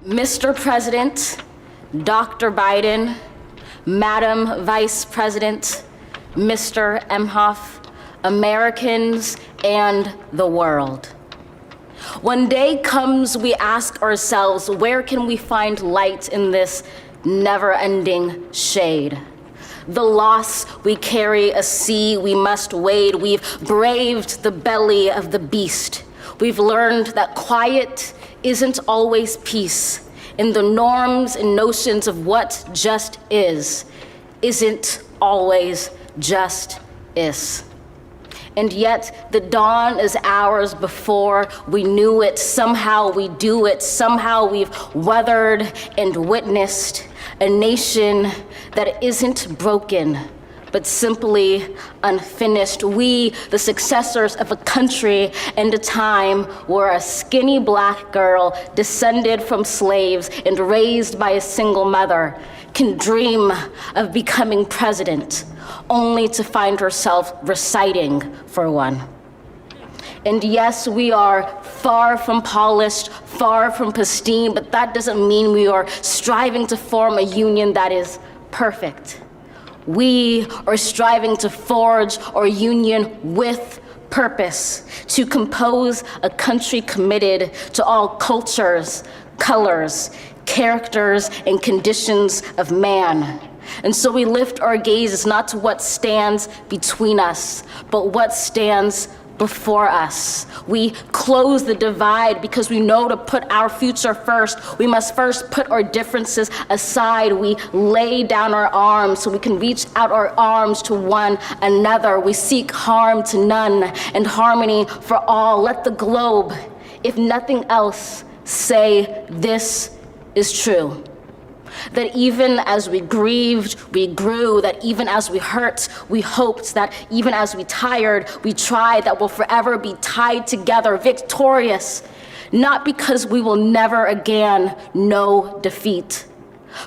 Mr. President, Dr. Biden, Madam Vice President, Mr. Emhoff, Americans, and the world. When day comes, we ask ourselves, where can we find light in this never-ending shade? The loss we carry, a sea we must wade. We've braved the belly of the beast. We've learned that quiet isn't always peace, and the norms and notions of what just isn't always just is. And yet the dawn is ours before we knew it. Somehow we do it. Somehow we've weathered and witnessed a nation that isn't broken, but simply unfinished. We, the successors of a country and a time where a skinny black girl descended from slaves and raised by a single mother can dream of becoming president, only to find herself reciting for one. And yes, we are far from polished, far from pristine, but that doesn't mean we are striving to form a union that is perfect. We are striving to forge our union with purpose, to compose a country committed to all cultures, colors, characters, and conditions of man. And so we lift our gazes not to what stands between us, but what stands before us. We close the divide because we know to put our future first, we must first put our differences aside. We lay down our arms so we can reach out our arms to one another. We seek harm to none and harmony for all. Let the globe, if nothing else, say this is true. That even as we grieved, we grew. That even as we hurt, we hoped. That even as we tired, we tried. That we'll forever be tied together, victorious, not because we will never again know defeat,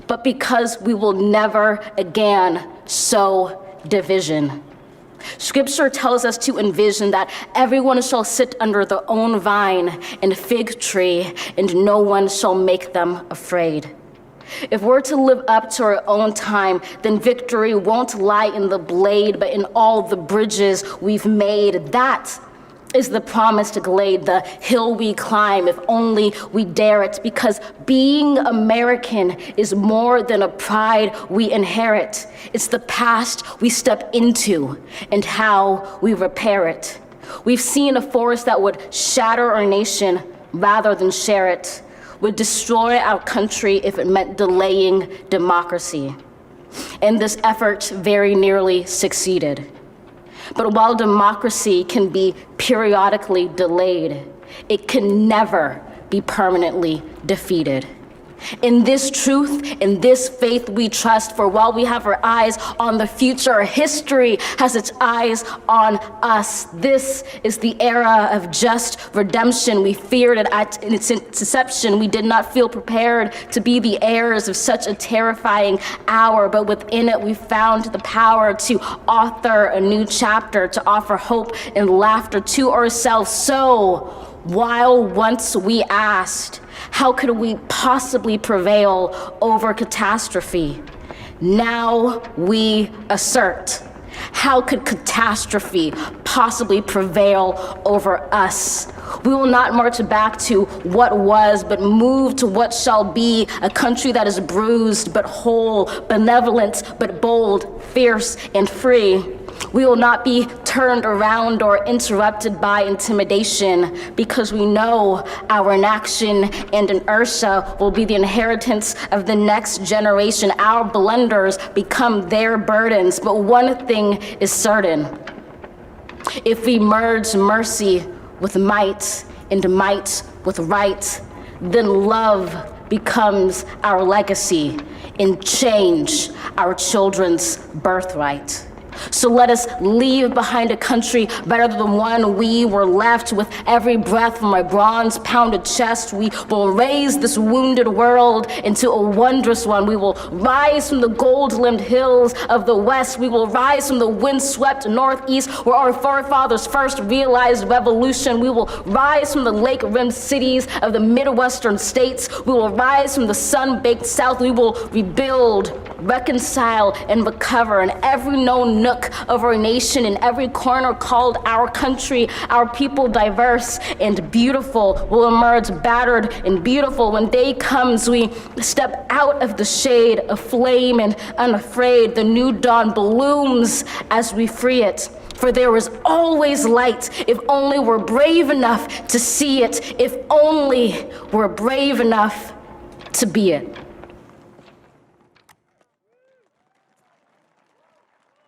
but because we will never again sow division. Scripture tells us to envision that everyone shall sit under their own vine and fig tree, and no one shall make them afraid. If we're to live up to our own time, then victory won't lie in the blade, but in all the bridges we've made. That is the promised glade, the hill we climb, if only we dare it, because being American is more than a pride we inherit. It's the past we step into and how we repair it. We've seen a force that would shatter our nation rather than share it, would destroy our country if it meant delaying democracy. And this effort very nearly succeeded. But while democracy can be periodically delayed, it can never be permanently defeated. In this truth, in this faith we trust, for while we have our eyes on the future, history has its eyes on us. This is the era of just redemption. We feared it at its inception. We did not feel prepared to be the heirs of such a terrifying hour, but within it we found the power to author a new chapter, to offer hope and laughter to ourselves. So, while once we asked, how could we possibly prevail over catastrophe? Now we assert, how could catastrophe possibly prevail over us? We will not march back to what was, but move to what shall be, a country that is bruised but whole, benevolent but bold, fierce and free. We will not be turned around or interrupted by intimidation, because we know our inaction and inertia will be the inheritance of the next generation. Our blunders become their burdens, but one thing is certain. If we merge mercy with might and might with right, then love becomes our legacy and change our children's birthright. So let us leave behind a country better than the one we were left. With every breath from my bronze-pounded chest, we will raise this wounded world into a wondrous one. We will rise from the gold-limbed hills of the west. We will rise from the wind-swept northeast, where our forefathers first realized revolution. We will rise from the lake-rimmed cities of the Midwestern states. We will rise from the sun-baked south. We will rebuild, reconcile, and recover in every known nook of our nation, in every corner called our country. Our people, diverse and beautiful, will emerge battered and beautiful. When day comes, we step out of the shade, aflame and unafraid. The new dawn blooms as we free it. For there is always light, if only we're brave enough to see it, if only we're brave enough to be it.